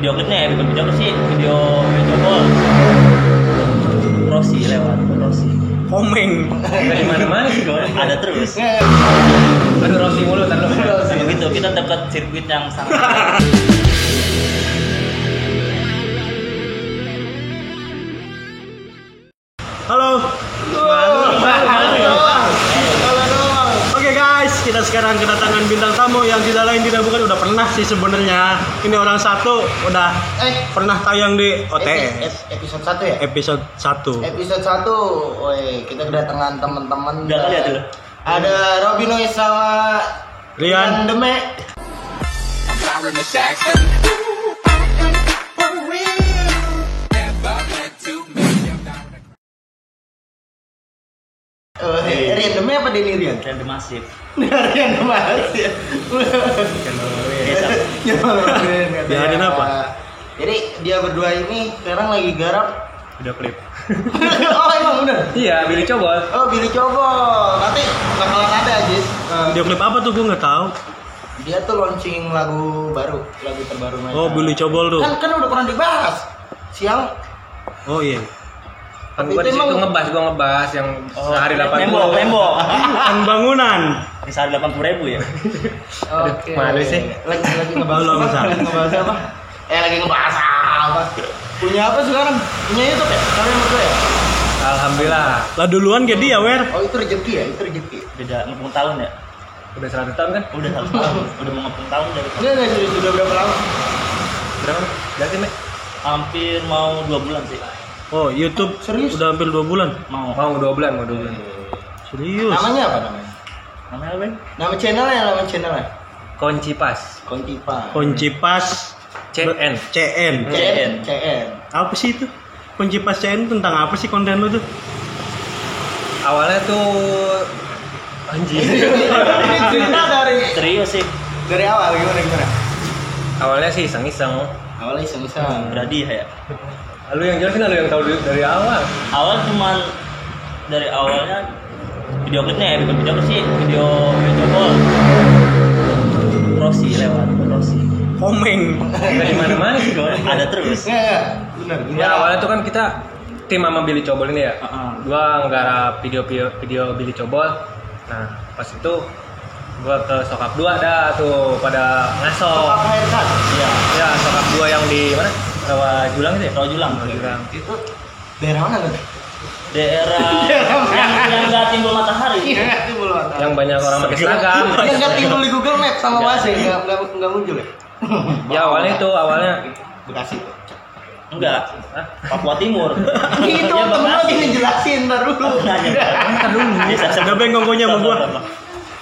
video klipnya ya, bukan video apa sih, video cobol. Rossi lewat, Rossi. Komeng. Dari mana-mana sih gue. Ada terus. Aduh Rossi mulu tadi. Begitu kita dekat sirkuit yang sangat. Halo. Oke guys, kita sekarang kedatangan bintang tamu yang tidak lain tidak bukan, udah pernah sih sebenarnya. Ini orang satu udah pernah tayang di OTS. Episode 1 ya? Episode 1. Episode 1. Woi, kita kedatangan teman-teman. Udah kali ya tuh. Ada Robby Noise sama Rian Deme. Rian Deme apa Denny Rian? Trend masif. Rian Deme sih. Diarin apa? Jadi dia berdua ini sekarang lagi garap Video klip. oh emang bener? Iya, Billy Cobol. Oh Billy Cobol. Nanti bakalan ada aja. Video klip apa tuh gue nggak tahu. Dia tuh launching lagu baru, lagu terbaru mereka. Oh, Billy Cobol tuh. Kan udah pernah dibahas. Siang. Oh iya. Kan gua di situ ngebahas yang sehari 80. Tembok. Kan bangunan. Di sehari 80.000 ya. Oke. malu sih. Lagi ngebahas Belum, apa? Sar. Lagi ngebahas apa? Lagi ngebahas apa? Punya apa sekarang? Punya YouTube ya? Kalian berdua ya? Alhamdulillah. Lah duluan ke dia, Wer. Oh itu rezeki ya? Itu rezeki. Beda ngepung tahun ya. Udah 100 tahun kan? Udah 100 tahun. Udah mau ngepung tahun dari Enggak serius, sudah berapa lama? Berapa? Berarti, Mek? hampir mau 2 bulan sih. Oh, YouTube Serius? udah hampir 2 bulan. Mau. Mau 2 bulan. Serius. Namanya apa namanya? Namanya apa? Nama channelnya? Kunci pas. Kontipa. Kunci pas CN. CN. CN. Apa sih itu? Kunci pas CN tentang apa sih konten lu tuh? Awalnya tuh anjir. Ini cerita Serius sih. dari awal gimana? Awalnya sih iseng-iseng. Awalnya iseng-iseng. Beradi ya. Lu yang jelasin, lu yang tahu dari awal. Awal cuman dari awalnya video klipnya ya, bukan video apa sih, video cobol. Rossi lewat, Rossi. Komeng. Dari mana-mana sih gue. Ada terus. Enggak. Benar. Ya awalnya tuh kan kita tim sama Billy Cobol ini ya. Gua nggarap video Billy Cobol. Nah, pas itu gua ke Sokap 2 dah tuh pada ngaso. Apa haircut? Iya. Ya, Sokap 2 yang di mana? Rawa Julang itu ya? Rawa Julang. Itu daerah mana tuh? Daerah yang nggak timbul matahari. Iya, timbul mata. Yang banyak orang pakai seragam. Yang nggak timbul di Google Maps sama Waze, nggak muncul ya? Ya awalnya Bekasi. Enggak. Papua Timur. Itu Ya, temen lo Bekasi. gini jelasin ntar dulu. Ntar dulu. Udah bengong gonya sama gua.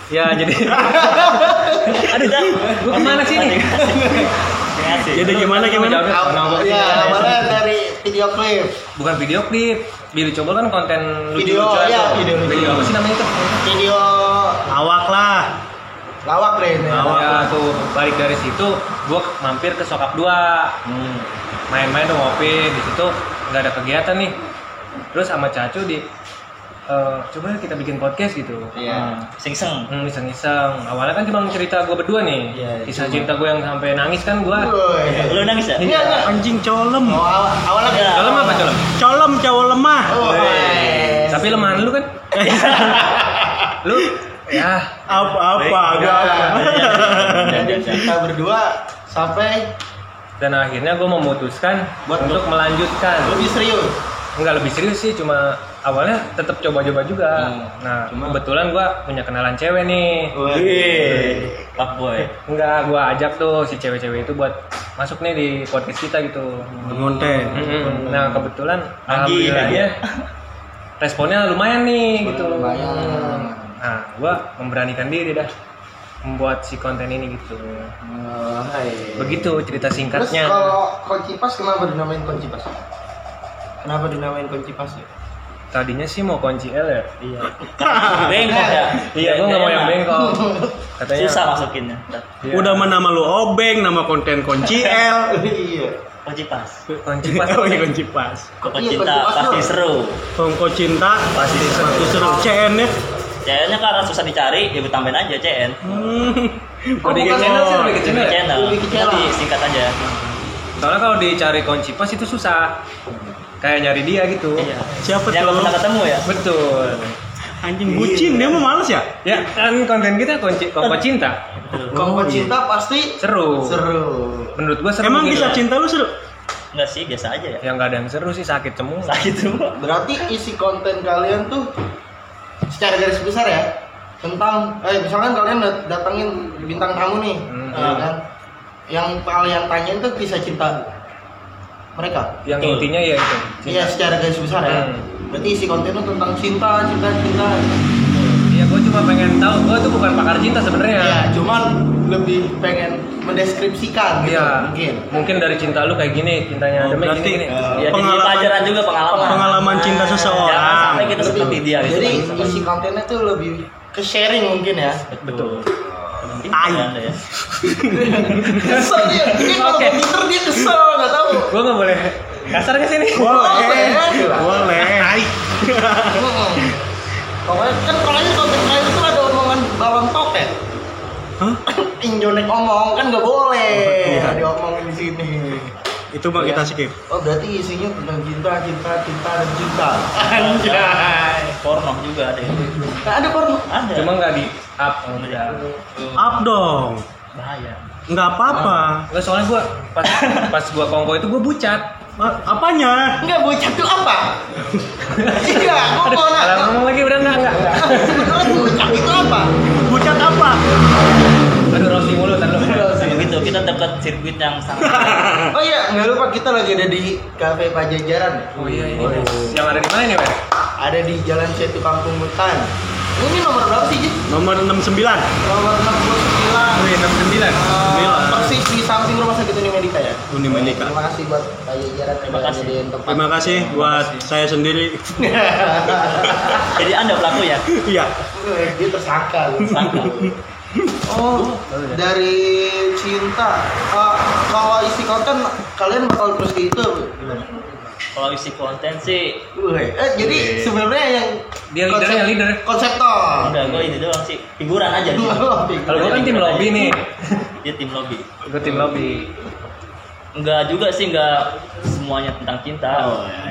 ya jadi aduh gua kemana sih nih? Jadi gimana? Ya, awalnya dari video klip. Bukan video klip. Billy Cobol kan konten Video, lucu-lucu ya, tuh. video lucu. Video apa sih namanya itu? Video Awak lah. lawak deh ini. Ya tuh balik dari situ gua mampir ke Sokap 2. Main-main tuh ngopi di situ, nggak ada kegiatan nih. Terus sama Cacu coba kita bikin podcast gitu. Iya. Sing-seng. Iseng-iseng. Awalnya kan cuma cerita gue berdua nih. Iya, Kisah cinta gue yang sampai nangis kan gue. Lu nangis ya? Iya, enggak. Anjing colem. Oh, awalnya Iya. Colem apa colem? Colem cowok lemah. Oh, Tapi lemahan lu kan? Lu ya Apa? Gua apa? Dan kita berdua sampai dan akhirnya gue memutuskan untuk melanjutkan. lebih serius. Enggak lebih serius sih, cuma awalnya tetap coba-coba juga. Nah, kebetulan gue punya kenalan cewek nih. Wih, fuckboy. Enggak, gue ajak tuh si cewek-cewek itu buat masuk nih di podcast kita gitu. Konten. Nah, kebetulan Lagi, alhamdulillahnya responnya lumayan nih gitu. Lumayan. Nah, gue memberanikan diri dah membuat si konten ini gitu. Begitu cerita Terus singkatnya. kalau Kunci Pas kenapa dinamain Kunci Pas? Kenapa dinamain Kunci Pas ya? Tadinya sih mau kunci L ya. Iya. Bengkok ya? Iya, gue nggak mau yang bengkok. Katanya Susah masukinnya. iya. Udah mah nama lu Obeng, nama konten kunci L. Iya. Kunci pas. Kunci pas. Oh iya kunci pas. Kok Iya, cinta kunci pas pasti dong. seru. Tongko cinta Pasti satu seru. CN ya. CN-nya karena susah dicari, ya gue tambahin aja CN. Udah bikin channel sih, udah bikin Bikin channel. channel. Bikin channel. Nanti singkat aja. Soalnya kalau dicari kunci pos itu susah. Kayak nyari dia gitu. Iya. Siapa Yang tuh? pernah ketemu ya? Betul. Anjing bucin, dia mah males ya? Ya kan konten kita kongko cinta. Kalau cinta pasti Seru. seru. Menurut gua seru. Emang gitu. kisah cinta lu seru? Enggak sih, biasa aja ya. Yang nggak ada yang seru sih, sakit semua. Sakit semua. Berarti isi konten kalian tuh secara garis besar ya tentang misalkan kalian datangin bintang tamu nih, ya kan? Yang kalian tanyain tuh kisah cinta mereka. Yang Betul. intinya ya itu. Iya, secara garis besar ya. Berarti isi konten itu tentang cinta. Iya, gua cuma pengen tahu. Gua tuh bukan pakar cinta sebenarnya. Iya, cuman lebih pengen mendeskripsikan gitu Iya. mungkin. Dari cinta lu kayak gini, cintanya Oh, Adem berarti, gini. Ya, jadi pelajaran juga pengalaman. Pengalaman cinta seseorang. Jangan sampai kita Lebih- seperti dia gitu. Jadi isi kontennya tuh lebih ke sharing mungkin ya. Betul. Penting Ai. Anda ya. Kesel dia. Dia kalau Oke. komputer dia kesel, nggak tahu. Gua nggak boleh kasar ke sini. Boleh. Boleh. Pokoknya kan kalau konten kalian itu ada omongan balon toket. Hah? Injonek ngomong kan nggak boleh. Iya. Diomongin di sini. Itu mah kita skip. Oh berarti isinya tentang cinta dan cinta. Anjay. Porno juga ada ya. Nah, ada porno. Ada. Cuma nggak di up. Udah. Up dong. bahaya. Nggak apa-apa. Nggak, soalnya gua pas gua kongko itu gua bucat. Apanya? Enggak bocah tuh apa? Iya, gua mau Kalau nanya. ngomong lagi udah enggak. Bocah itu apa? Bucat apa? Aduh, roasting mulu tar lu. Begitu kita dekat sirkuit yang sangat. Oh iya, nggak lupa kita lagi ada di Cafe Pajajaran. Oh iya ini. Yang ada di mana nih, Wen? Ada di Jalan Setu Kampung Hutan. Ini nomor berapa sih, Ji? Nomor 69. Nomor 69. Oh iya, 69. Persis di samping Rumah Sakit Unimedika ya. Unimedika. Terima kasih buat Pajajaran. Terima kasih. Terima kasih buat saya sendiri. Jadi Anda pelaku ya? Iya. Dia tersangka. loh. Sangka. Oh, dari cinta. Kalau isi konten kalian bakal terus gitu gimana? Kalau isi konten sih Jadi sebenarnya yang Dia leadernya, leader. konseptor. enggak, gue ini doang sih figuran aja gitu. Kalau gua kan tim lobby nih. Dia tim lobby. Gua tim lobby. Enggak juga sih, enggak semuanya tentang cinta.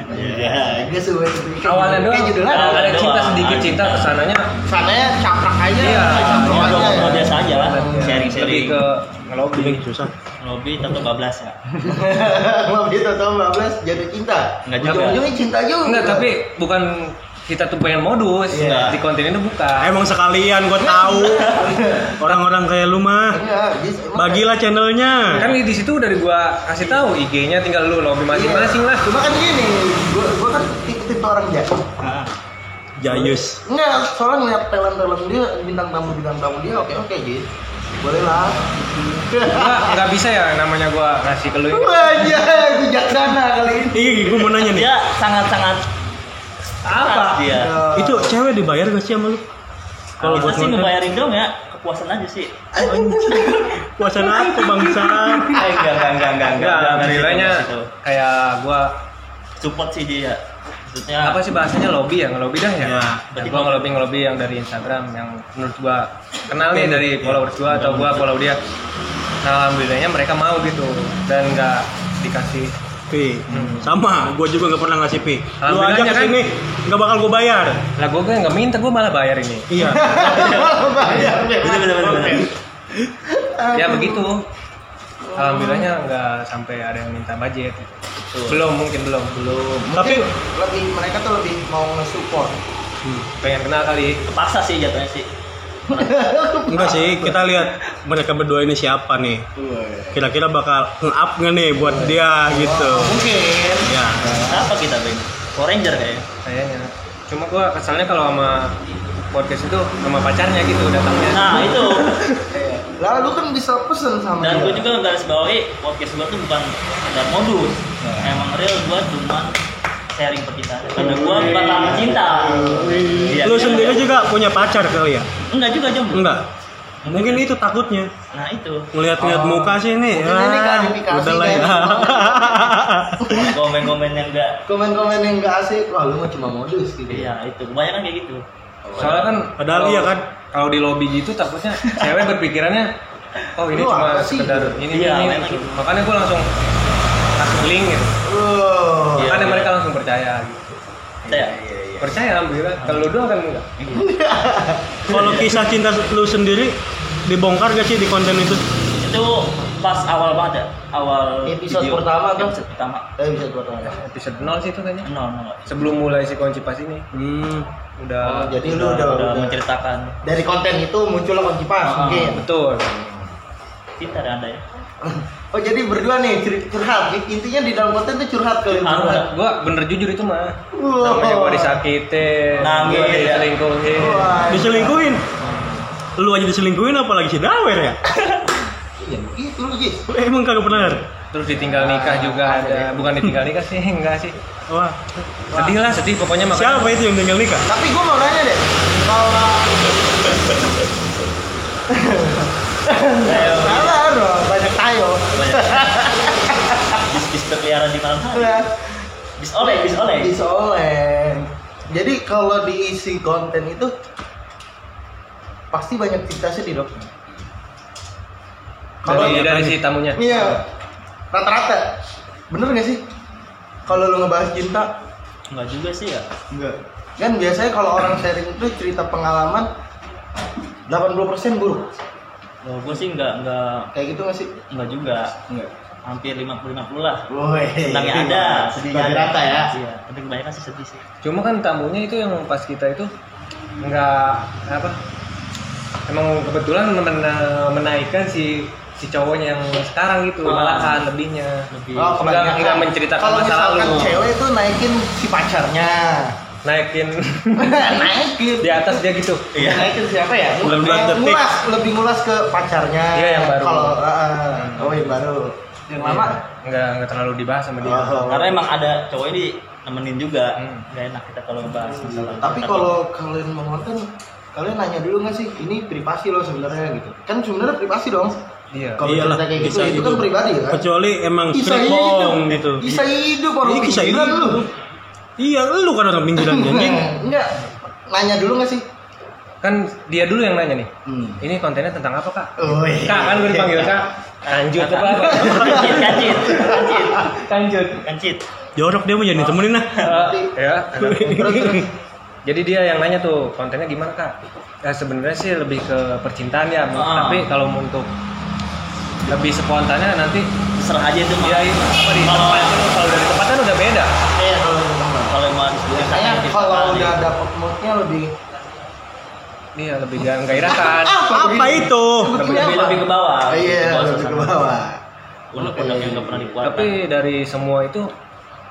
Iya, gue suka Awalnya doang. Kayak judulnya Awalnya Ada cinta doang. sedikit cinta kesananya. sananya caprak aja. Iya. Caprak Ngobrol aja. ngobrol biasa aja lah, Lebih sharing-sharing. ke ngelobi. Susah. Lobby tentu bablas ya. Lebih tahu 15 jatuh cinta. Enggak juga. Ujung-ujungnya cinta juga. Enggak, tapi bukan kita tuh pengen modus. Iya. Di konten itu bukan. Emang sekalian gue tahu orang-orang kayak lu mah. Iya, emang Bagilah channelnya. Kan di situ udah gua kasih tahu IG-nya, tinggal lu lobby masing-masing lah. Cuma kan gini, gua kan tipe orang jago. Jayus. Enggak, soalnya ngeliat talent dia, bintang tamu dia oke gitu. Boleh lah. Nggak bisa ya namanya gua ngasih ke lu ini. Wajah, bijaksana kali ini. Iya, gue mau nanya nih. Dia sangat-sangat Apa? dia. Itu cewek dibayar gak sih sama lu? Kalau Kita buat sih konten? ngebayarin dong ya, kepuasan aja sih. Puasan apa bangsa? Enggak. Nilainya kayak gua Support sih dia. Maksudnya apa sih bahasanya lobby ya, ngelobi dah ya. Ya. Berarti gua ngelobi yang dari Instagram yang menurut gua kenal nih dari followers gua atau gua follow dia. Nah, alhamdulillahnya mereka mau gitu dan nggak dikasih. Pi, sama, gue juga nggak pernah ngasih pi. Lu aja Alhamdulillahnya kan. kesini, nggak bakal gue bayar. Lah gua kan nggak minta, gua malah bayar ini. Iya. bener. Ya begitu. Alhamdulillahnya nggak sampai ada yang minta budget. Belum. Tapi lebih mereka tuh lebih mau nge-support. Pengen kenal kali. Kepaksa sih jatuhnya sih. enggak sih, kita lihat mereka berdua ini siapa nih. Kira-kira bakal nge-up nggak nih buat dia gitu. Mungkin. Ya. Apa kita, Bang? Power Ranger kayaknya. Kayaknya. Cuma gua kesalnya kalau sama podcast itu sama pacarnya gitu datangnya. Nah, itu. Lalu kan bisa pesen sama Dan gue dia. juga garis bawahi podcast gue tuh bukan sekedar modus. Emang real gue cuma sharing percintaan. Karena gue bukan lama cinta. Iya, Lu iya. sendiri juga punya pacar kali ya? Enggak juga jomblo. Enggak. Mungkin itu takutnya. Nah itu. Ngeliat-ngeliat muka sih nih. Mungkin ini klarifikasi udah lah ya. Komen-komen yang enggak. Komen-komen yang gak asik, wah lu mah cuma modus gitu. Iya itu. Kebanyakan kayak gitu. Soalnya kan Padahal kalau- iya kan? Kalau di lobby gitu takutnya cewek berpikirannya oh ini Lu cuma apa sih? sekedar ini Iya, ini. memang gitu. Makanya gue langsung healing gitu. Oh. Iya. Kan mereka langsung percaya gitu. Saya. Percaya alhamdulillah. Kalau lu doang kan enggak. Kalau kisah cinta lu sendiri dibongkar gak sih di konten itu? Itu pas awal banget ya, awal Episode video. pertama kan? Episode pertama. Bisa pertama. Episode 0 sih itu kayaknya. No. Sebelum mulai si kunci pas ini udah Oh, jadi lu udah menceritakan dari konten itu muncullah kunci pas mungkin. betul. cinta ada ya. Oh jadi berdua nih curhat. Intinya di dalam konten tuh curhat kalian Curhat. berdua. Gua bener jujur itu mah. Wow. Namanya gua disakitin, Nangis, gua ya. diselingkuhin. Wah. Diselingkuhin? Lu aja diselingkuhin apalagi si Dawer ya? Iya, gitu lu Gis. Emang kagak pernah? Terus ditinggal nikah juga ada. Bukan ditinggal nikah sih, enggak sih. Wah, Sedih lah, sedih pokoknya makanya. siapa itu yang tinggal nikah? Tapi gua mau nanya deh, kalau salah dong, banyak tayo. Bis berkeliaran di malam hari. Bis oleh. Disoleng. Jadi kalau diisi konten itu pasti banyak cerita sedih dok. Dari si tamunya. Iya, rata-rata. Bener gak sih? Kalau lu ngebahas cinta, Enggak juga sih ya. enggak. Kan biasanya kalau orang sharing itu cerita pengalaman 80% buruk. Kalau gue sih enggak Kayak gitu gak sih? enggak juga. Enggak. Hampir 50-50 lah. Woi. Senangnya ada, sedihnya Bagi ada. rata ya. Iya, tapi kebanyakan sih sedih sih. Cuma kan tamunya itu yang pas kita itu enggak apa? Emang kebetulan menaikkan si cowoknya yang sekarang gitu, malahan lebihnya. Lebih Oh, kebanyakan. Enggak menceritakan Kalau masa misalkan lalu. cewek itu naikin si pacarnya. Naikin Naikin. di atas dia gitu. Iya. Naikin siapa ya? 19 detik. Lebih ngulas ke pacarnya. Iya, yang baru. Kalau yang baru. Yang lama? Enggak terlalu dibahas sama dia. Oh. Karena emang ada cowok ini nemenin juga. Hmm. Gak enak kita kalau ngebahas masalah. Tapi kalau kalian mau nonton, kalian nanya dulu nggak sih? Ini privasi loh sebenarnya gitu. Kan sebenarnya privasi dong. Iya. Kalau Iyalah, cerita kayak gitu, bisa itu juga. kan pribadi ya kan? Kecuali emang Kisah strip bohong gitu. Kisah hidup orang Iya, kisah pinggiran hidup. lu. Iya, lu kan orang pinggiran anjing. Enggak. Nanya dulu nggak sih? Kan dia dulu yang nanya nih. Hmm. Ini kontennya tentang apa, Kak? Oh, iya. Kak, kan gue dipanggil Kak. Lanjut apa? Kancit. Jorok dia mau jadi temenin lah. Ya. Terus. Jadi dia yang nanya tuh kontennya gimana Kak? Ya sebenarnya sih lebih ke percintaan ya, tapi kalau untuk lebih spontannya nanti Serah aja itu mah. ya ini apa di Kalau- tempat kalau dari tempat kan udah beda. Iya, kalau mau disebut Biasanya kalau udah dapet moodnya lebih Iya lebih gairahkan. Apa itu? lebih ke bawah. Iya, lebih ke suasana. bawah. Unek-unek yang gak pernah dikeluarkan. Tapi dari semua itu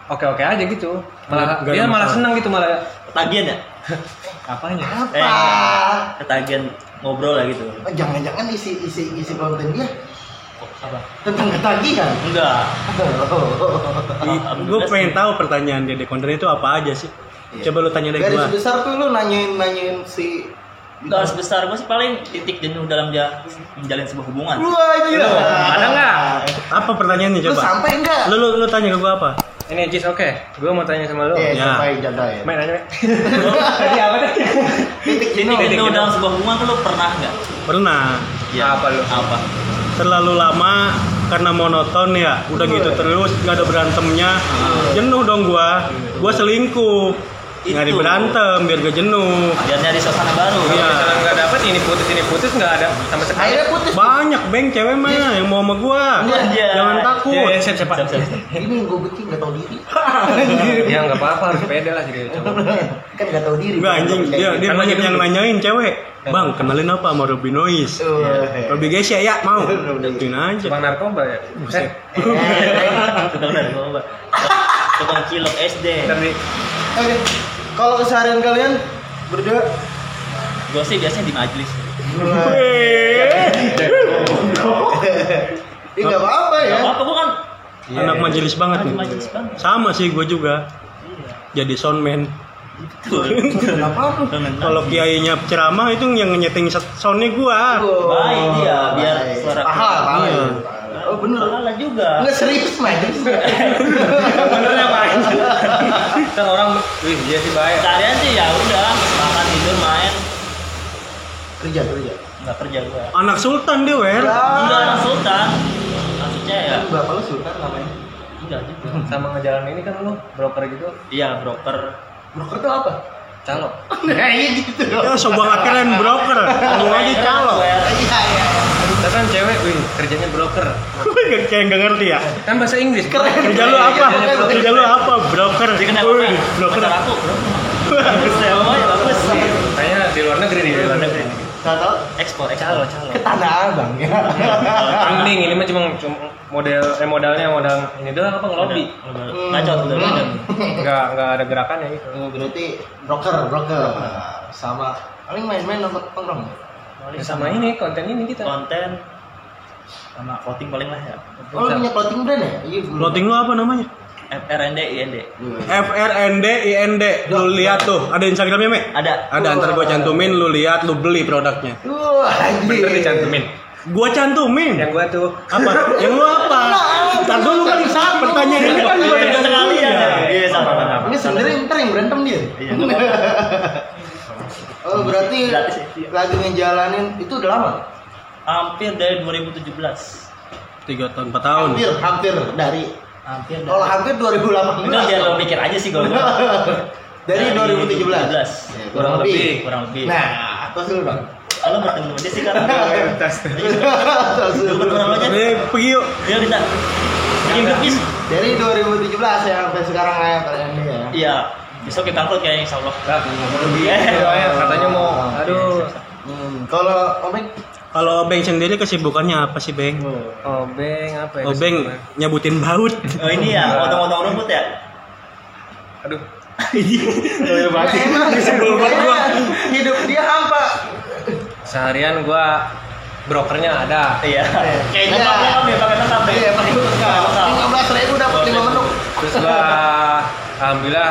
oke-oke aja gitu. Malah Nggak dia ada malah masalah. senang gitu malah. Ketagihan ya? Apanya? Apa? Ketagihan ngobrol lah gitu. Jangan-jangan isi konten dia Apa? tentang ketagihan. Enggak. Gue pengen tahu pertanyaan dia di konten itu apa aja sih. Coba lu tanya deh Garis gua. besar tuh lu nanyain si Garis besar gue sih paling titik jenuh dalam menjalin sebuah hubungan. Wah gila. Ada nggak? Apa pertanyaannya Lu coba? sampai enggak? Lu tanya ke gua apa? Ini Jis oke. Gue mau tanya sama lo. Iya, Ya. sampai jaga ya. Main aja. Tadi apa tadi? Titik jenuh. Titik jenuh dalam sebuah hubungan tuh lo pernah nggak? Pernah. Ya. Apa lu? Apa? Terlalu lama karena monoton ya. Udah gitu terus nggak ada berantemnya. Jenuh dong gua. Gua selingkuh. Nyari Itu. berantem biar gak jenuh. Biar nyari suasana baru. Kalau Iya. misalnya nggak dapet ini putus nggak ada sama sekali. Akhirnya putus. Banyak beng cewek mah yang mau sama gua. Iya. Jangan takut. Ya, siap. Siap. Ini yang gue benci nggak tahu diri. Ya nggak apa-apa harus pede lah jadi cowok. Kan nggak tahu diri. Enggak anjing, dia Kan banyak lagi yang dulu. nanyain cewek. Bang, kenalin apa sama Robby Noise? Robby Gesya ya, mau. Gituin aja. Tukang narkoba ya. Buset. Tukang narkoba. Tukang cilok SD. Tapi Oke. Kalau keseharian kalian berdua Gue sih biasanya di majelis. ini nggak apa-apa ya. Gak apa-apa gue kan. Anak majelis banget Anak nih. majelis banget. Sama sih gue juga. Iya. Jadi soundman. Betul. Kenapa? Kalau kiainya ceramah itu yang nyeting soundnya gua. Baik dia biar Baik. suara pahala. Iya. Oh bener. Salah juga. Nggak serius main. benernya main. Kan orang, wih dia sih baik. Seharian sih ya udah makan tidur main Kerja. nggak kerja gua. Anak sultan dia, Wer. Enggak anak sultan. Maksudnya ya Bapak lu sultan namanya. Enggak juga. Sama ngejalanin ini kan lu broker gitu, Iya, broker. Broker itu apa? calo. Nah, iya gitu dong. Ya sebuah keren broker. Ngomong aja calo. Iya, iya. Kita kan cewek, wih kerjanya broker. Kayak nggak ngerti ya. Kan bahasa Inggris. Keren. Kerja lu apa? Kerja lu apa? Broker. Dia kenapa? Wih, broker. Pacar aku, bro. Bagus ya, ya bagus. Kayaknya di luar negeri nih, di luar negeri. Tahu? Ekspor, Calo. Ke Tanah Abang ya. Mending ini mah cuma modalnya modal ini doang apa ngelobi. Bacot udah bacot. Enggak ada gerakannya gitu. Berarti broker. Sama paling main-main nongkrong. Ya, sama ini konten ini kita. Konten sama voting paling lah ya. Oh, lu punya clothing brand ya? Iya. Clothing lu apa namanya? FRND IND. FRNDIND. Lu lihat tuh, ada Instagramnya, Me? Ada. Ada, ntar gua cantumin, lu lihat, lu beli produknya. Wah, Bener anjir. dicantumin. Gua cantumin. Yang gua tuh Apa? Yang lu apa? Ntar dulu kan sama pertanyaannya kan gua Iya, sekali ya. Iya, sama. Ini sebenarnya ntar yang berantem dia. Iya, nggak apa-apa. Oh, berarti Gratis ya. lagi ngejalanin itu udah lama? Hampir dari 2017. 3 tahun, 4 tahun. Hampir dari. Hampir. Kalau hampir 2018. Itu biar lo mikir aja sih gue. Dari 2017. Ya, Kurang lebih. Nah, atas dulu dong. Kalau bertemu aja sih kan. Atas dulu. Bertemu aja. Pergi yuk. Iya kita. Bikin cookies. Dari 2017 ya sampai sekarang ya kalian ini ya. Iya. Besok kita upload kayaknya insya Allah. Katanya mau aduh. Kalau Omeng Kalau Obeng sendiri kesibukannya apa sih, Beng? Obeng apa ya? Obeng nyebutin baut. Oh ini ya, potong-potong rumput ya. Aduh. emang hidup dia hampa. Seharian gua brokernya ada. Iya. Kayaknya. Pakai lengkap ya. Iya, pakai bekal. 15.000 dapat 5 menu. Terus gua alhamdulillah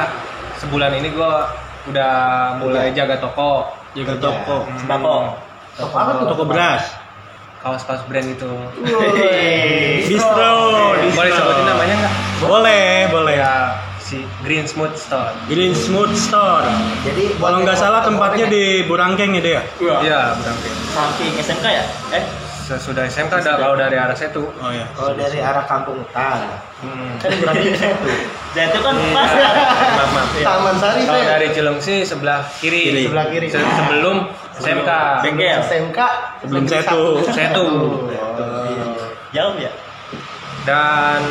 sebulan ini gua udah mulai jaga toko. Jaga toko. Sembako. Toko apa tuh? Toko beras. Kaos-kaos brand itu. Distro. Boleh sebutin namanya nggak? Boleh. Ya si Green Smooth Store. Green Smooth Store. Jadi Kalau nggak salah tempatnya di Burangkeng ya, dia. Iya, berangkat. Samping SMK ya? Sesudah SMK ada kalau dari arah situ. Oh ya. Kalau dari arah kampung utara. Kan berarti itu. Jatuh kan pas. Maaf. Taman Sari Kalau saya. dari Cilengsi sebelah kiri. Sebelah kiri. Sebelum SMK. Bengkel. SMK Sebelum Setu. Setu. Jauh ya? Dan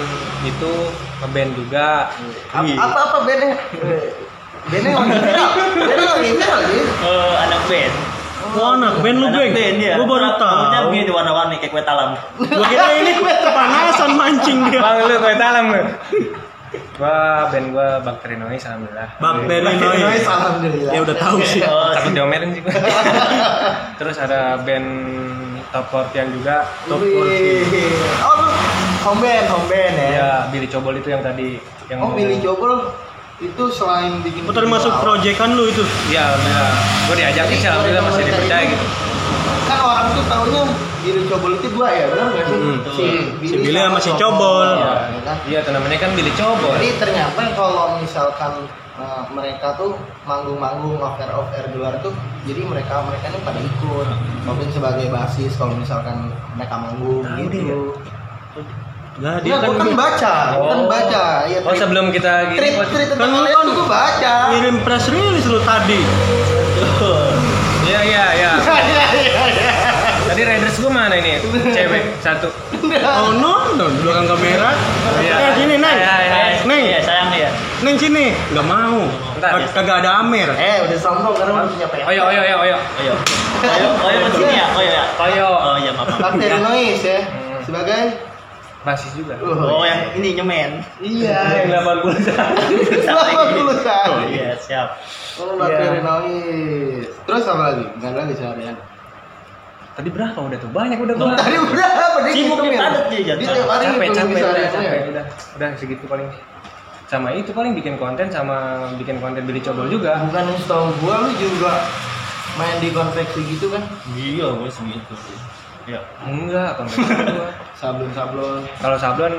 itu ngeband juga. Apa bandnya? Bandnya lagi viral. Bandnya lagi viral gitu. Anak band. Wah, anak band lu, Anak Beng. band ya. Gua baru Rambutnya tahu. begini warna-warni kayak kue talam. Gua kira ini kepanasan mancing dia. Bang lu kue talam lu. Gua band gua Bakteri Noise alhamdulillah. Bakteri Noise, Noise. alhamdulillah. Ya udah tahu sih. Oh, Takut diomelin sih gua. Terus ada band Top Fortian juga. Wih. Oh, lu home band ya. Ya, Billy Cobol itu yang tadi yang Oh, Billy Cobol itu selain bikin Oh, termasuk proyekan lu itu. Iya, alhamdulillah. Gua diajakin sih alhamdulillah masih dipercaya gitu. Kan orang tuh taunya Billy Cobol itu dua ya, benar nggak sih? Si Billy sama si Cobol. Iya, ya kan? Iya, itu namanya kan Billy Cobol. Jadi ternyata kalau misalkan mereka tuh manggung-manggung off-air di luar tuh, jadi mereka ini pada ikut. Mungkin sebagai basis kalau misalkan mereka manggung gitu. Nah, Dia dia gua kan kan baca, ya. Oh, sebelum kita gini Tweet Kan tentang lu kalian kan tuh gua baca. ngirim press release lu tadi. Iya. Tadi riders gua mana ini? Cewek satu. Oh no, di belakang kamera. Iya. Sini, Neng. Neng, Iya, sayang nih ya. Neng sini. Nggak mau. Bentar. Kagak ada Amer. Udah sombong karena udah punya PR. Oyo. Ayo ke sini ya. Oyo. Oh iya, maaf. Bakteri Noise ya. Sebagai Basis juga. Oh, yang ini nyemen. Iya. Yang 81. 80 kan. Iya, siap. Oh, Bakteri Noise. Terus apa lagi? Enggak lagi seharian. Tadi berapa udah tuh? Banyak udah gua. Tadi berapa deh? Sibuk Hitungin. padat dia, Jan. Dia tiap hari Capek hitungin sehariannya. udah segitu paling. Sama itu paling bikin konten sama bikin konten Billy Cobol juga. Bukan setahu gua lu juga main di konveksi gitu kan? Iya, gue segitu. Iya. Enggak, konten gua. Sablon-sablon. Kalau sablon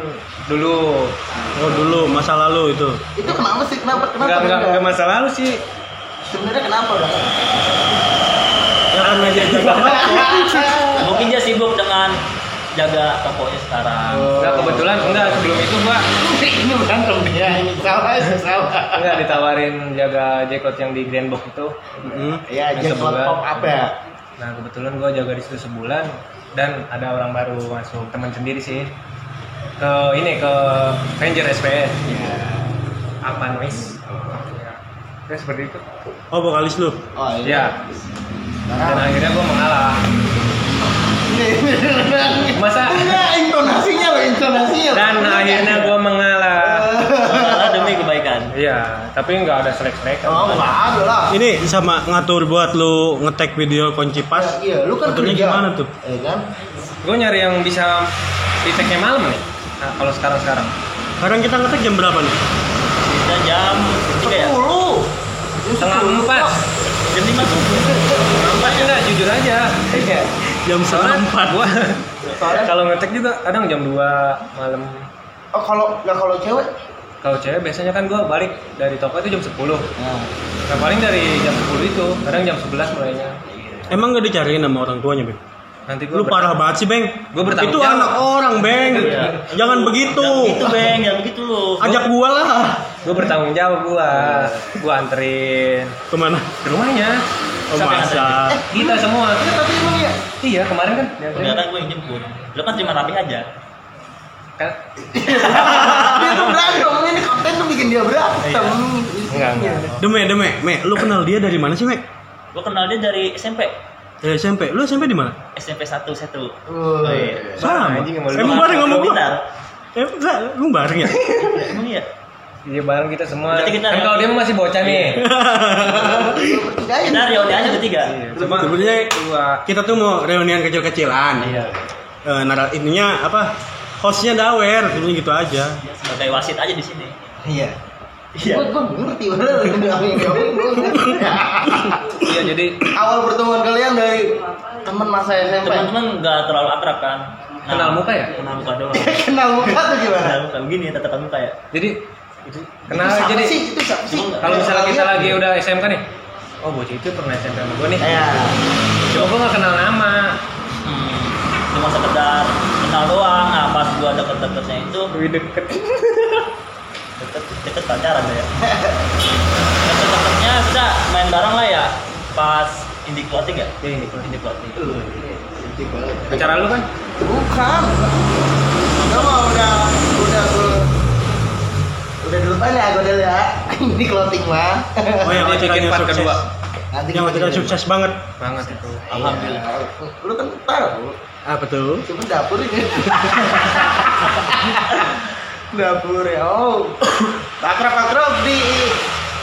dulu Oh dulu masa lalu itu. Itu kenapa sih? Kenapa? enggak masa lalu sih. Sebenarnya kenapa udah? Ya karena dia jaga Mungkin dia sibuk dengan jaga tokonya sekarang. Enggak kebetulan enggak sebelum itu gua Salah. Enggak ditawarin jaga Jackpot yang di Grand Box itu. Ya, Yang Jackpot sebulan. pop up ya. Nah kebetulan gue jaga di situ sebulan dan ada orang baru masuk, teman sendiri sih. Ke Ranger SPS. Iya. Apa noise? Ya seperti itu. Oh, vokalis lu. Oh Ya. Dan Nah, akhirnya gue mengalah. Masa? enggak, intonasinya loh. Dan akhirnya gue mengalah. Salah demi kebaikan. Iya, tapi nggak ada selek-selekan. Oh, enggak ada lah. Ini sama ngatur buat lu ngetek video kunci pas. Iya, lu kan Ngaturnya kerja. gimana tuh? Iya kan? Gue nyari yang bisa di-tag-nya malam nih. Nah, kalau sekarang. Sekarang kita ngetek jam berapa nih? Kita jam 3 ya? 10. Setengah 4. Jam 5 subuh. Empat enggak, jujur aja. Iya. Jam setengah 4. Gua Soalnya kalau ngetek juga kadang jam 2 malam. oh kalau cewek Kalau cewek biasanya kan gue balik dari toko itu jam 10. nah, Nah paling dari jam 10 itu, kadang jam 11 mulainya. Emang gak dicariin sama orang tuanya, Beng? Nanti gue Lu parah banget sih, Beng. Gua bertanggung Itu jawab. anak orang, Beng. Iya. Jangan begitu. Jangan gitu, Beng. Jangan begitu lu. Ajak gua lah. Gue bertanggung jawab gue anterin Kemana? ke rumahnya. Oh, Siapa yang masa. Kita semua. tapi emang ya Iya kemarin kan dianterin. Ternyata gue yang jemput. Lu kan terima rapi aja. Kan? dia tuh berantem ini konten tuh bikin dia berantem. Enggak. Deme, Me, lu kenal dia dari mana sih, Me? Gue kenal dia dari SMP. Dari SMP. Lu SMP di mana? SMP 1 Setu. Woi. Sama. anjing sama lu. Emang bareng sama gua. Pintar. Lu bareng ya? Emang iya. Iya bareng kita semua. Berarti kita Kan kalau dia masih bocah nih. Kita reuni aja bertiga. Iya. Cuma Sebenarnya gua kita tuh mau reunian kecil-kecilan. Iya. Ininya apa? Hostnya Dawer, ini gitu aja. Dia sebagai wasit aja di sini. Iya. Iya. Gua ngerti bener. iya jadi Awal pertemuan kalian dari teman masa SMP. Teman-teman nggak terlalu akrab kan. kenal muka ya? Kenal muka doang. Kenal muka tuh gimana? Kenal muka begini tatapan muka ya. Jadi kenal Itu siapa jadi sih? Itu siapa sih? kalau misalnya kita Kalian- lagi udah SMK nih. Oh bocah itu pernah SMK sama gue nih. Iya. Cuma gue gak kenal nama. Cuma sekedar kenal doang. Nah, pas gua deket-deketnya itu Lebih deket. deket pacaran deh ya. Deket-deketnya kita main bareng lah ya. Pas Indie Clothing ya? Iya, Indie Indie Clothing. Cantik banget. Acara lu kan? Bukan. Gua mah udah duluan ya gue dulu ya. Ini clothing mah. Oh, yang Dia bikin acaranya part sukses. kedua. Nanti Yang kita acaranya bikin. sukses banget. Banget itu. Alhamdulillah. Lu kan tahu. Apa tuh? Cuma dapur ini. Dapur ya. Oh. Akrab-akrab di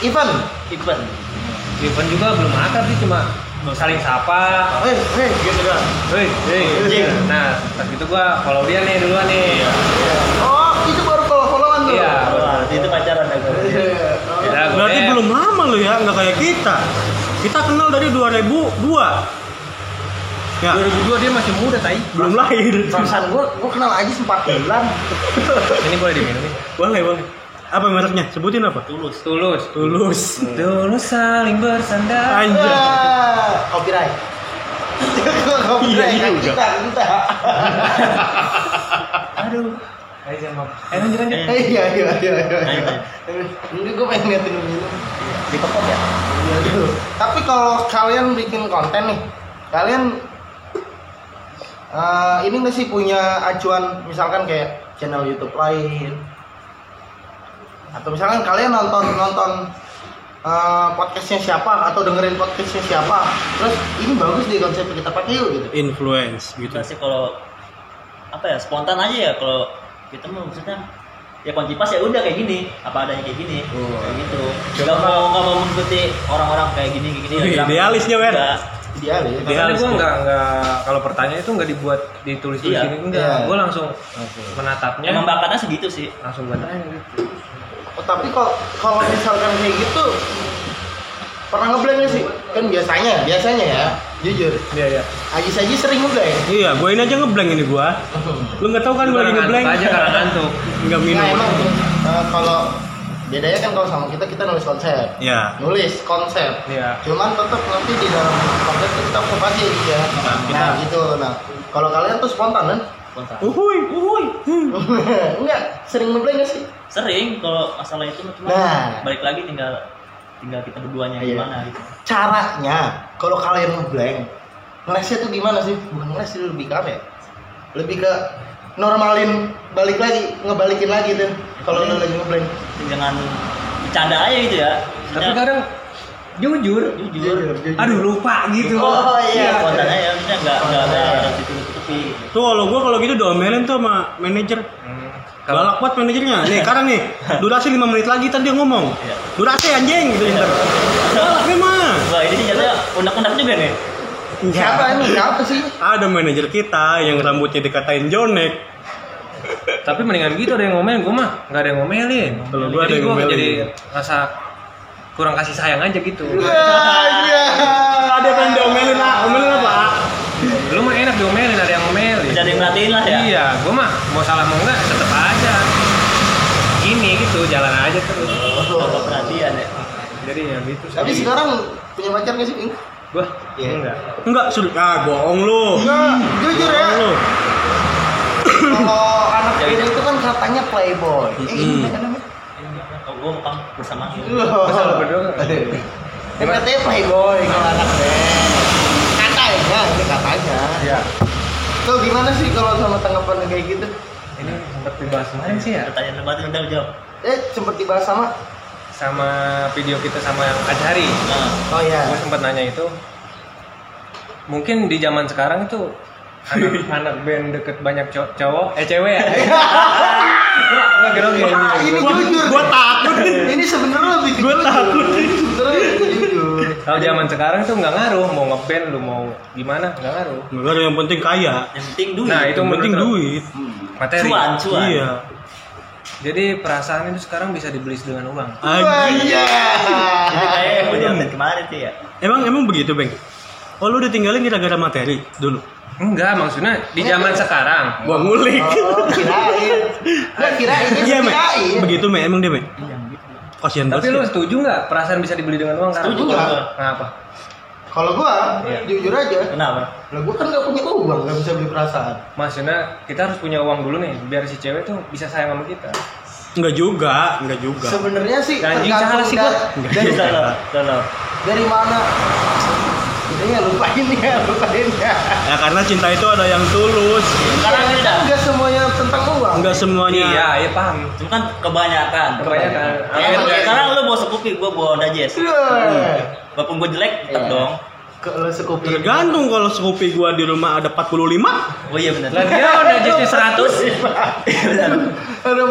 event. Event. Event juga belum akrab sih, cuma saling sapa. Gitu kan. Hei. Nah, pas gitu gua follow dia nih duluan nih. Oh, itu baru follow-followan tuh. Iya. Wah, itu pacaran ya gua. Ya, gua Berarti DM. belum lama lu ya, nggak kayak kita. Kita kenal dari 2002. Ya, 2002 dia masih muda, tai. belum lahir. Perasaan gua kenal aja 4 bulan. Ini boleh diminum nih. Boleh. Apa mereknya? Sebutin apa? Tulus. Tulus. Tulus. Tulus saling bersandar. Anjir. Copyright. Iya, iya kan juga. kita. Aduh. Ayo jangan mabuk. Ayo lanjut. Iya. Ayo. Ini gue pengen liatin minum. Di pokok ya? Iya dulu. Tapi kalau kalian bikin konten nih, kalian ini nggak sih punya acuan misalkan kayak channel YouTube lain, atau misalkan kalian nonton podcastnya siapa atau dengerin podcastnya siapa, terus ini bagus deh konsep kita pakai yuk gitu. Influence gitu. Kita sih kalau apa ya spontan aja ya kalau kita mau maksudnya ya kunci pas ya udah kayak gini apa adanya kayak gini kayak gitu nggak mau mengikuti orang-orang kayak gini Wih, ya, idealis dia, Wer. Nggak. Ideal ya. Makanya gue nggak kalau pertanyaan itu nggak dibuat ditulis Iya. gini enggak. Iya. Gue langsung menatapnya. emang bakatnya segitu sih Langsung gue tanya gitu. Oh, tapi kalau misalkan kayak gitu pernah ngeblank nggak sih? Kan biasanya ya, jujur. Iya. Ajis aja sering ngeblank. Iya, gue ini aja ngeblank ini gua. Lu nggak tahu kan gue lagi ngeblank? aja karena ngantuk. Nggak minum. Nah, emang kalau bedanya kan kalau sama kita nulis konsep. Ya. Nulis konsep. Iya. Cuman tetap nanti di dalam konsep kita observasi ya. Nah, gitu. Nah, kalau kalian tuh spontan kan? spontan. Uhuy. Enggak, sering ngeblank nggak sih? Sering kalau masalah itu cuma Nah. balik lagi tinggal kita berduanya Iya. gimana gitu. Caranya kalau kalian ngeblank, ngelesnya tuh gimana sih? Bukan ngeles sih, lebih ke apa ya? Lebih ke normalin, ngebalikin lagi tuh kalau lu lagi ngeblank. Jangan bercanda aja gitu ya. Tapi kadang jujur. Aduh lupa gitu. Oh iya. Spontan aja, maksudnya nggak harus ditutupi. Tuh kalau gitu diomelin tuh sama manajer. Galak banget manajernya. Nih sekarang nih, durasi 5 menit lagi tadi dia ngomong. Iya. Durasi anjing gitu ntar. Galak memang. Wah ini sih jatuhnya undang-undang juga nih. Siapa sih? Ada manajer kita yang rambutnya dikatain jonek. Tapi mendingan gitu ada yang ngomelin, gue mah nggak ada yang ngomelin. Kalau gua ada yang gua ngomelin. jadi rasa kurang kasih sayang aja gitu. Iya. Ada yang diomelin lah. Omelin apa? Lu mah enak diomelin, ada yang ngomelin. Jadi merhatiin lah ya. Iya, gue mah mau salah mau enggak tetep aja. Gini gitu, jalan aja terus. Kalau perhatian ya. Jadi ya gitu. Tapi sekarang punya pacar nggak sih, Ing? Gua Iya. enggak. Enggak, bohong lu. Enggak, jujur ya. Bohong lu. Kalau anak ini itu kan katanya playboy. Ini namanya. Oh, gue mau bersama. Masa lu berdua? Kan katanya playboy kalau anak katanya, ini katanya. Iya. Tuh gimana sih kalau sama tanggapan kayak gitu? Ini sempat dibahas kemarin sih ya. Pertanyaan debatin udah jawab. Sempet dibahas sama. Sama video kita sama yang Ajari. Nah, Oh iya. Gue sempat nanya itu. Mungkin di zaman sekarang itu anak band deket banyak cowok, cewek ya. Gua grogi ya. Ini jujur. Gua takut. Ini sebenarnya lebih ke Gua jujur. takut. Ini sebenarnya lebih ke jujur. Kalau zaman sekarang tuh nggak ngaruh mau ngeband lu mau gimana nggak ngaruh. Enggak ada yang penting kaya. yang penting duit. Nah, itu Yang penting menurut lu. duit. Materi. cuan. Iya. Jadi perasaan itu sekarang bisa dibeli dengan uang. Wah, Anjing. iya. Ini kayak yang mau diambil kemarin sih ya. Emang begitu, Bang? Oh, lu ditinggalin gara-gara materi dulu. Enggak, maksudnya di zaman sekarang. Gua ngulik. Oh, kirain. Nggak kirain. Iya, Mek. Kirain. Begitu, Mek. Emang dia, Mek. Kasihan Tapi banget. lu setuju nggak perasaan bisa dibeli dengan uang? Setuju Karena- kalau gua. Kenapa? Kalau gua, Iya. jujur aja. Kenapa? Lah gua kan nggak punya uang, nggak bisa beli perasaan. Maksudnya kita harus punya uang dulu nih biar si cewek tuh bisa sayang sama kita. Enggak juga. Sebenarnya sih Anjing, salah sih gua. Salah. dari mana. Udah lupain ya. Ya karena cinta itu ada yang tulus. Sekarang ini dah. Enggak semuanya tentang uang. Enggak semuanya. Iya paham. Cuma kan kebanyakan. Kebanyakan. Sekarang lu bawa Scoopy, gua bawa Honda Jazz. Iya. Walaupun gua jelek, tetap Iya. dong. Ke lu Scoopy. Tergantung kalau Scoopy gua di rumah ada 45. Oh iya benar. Lah dia udah jadi 100. Aduh,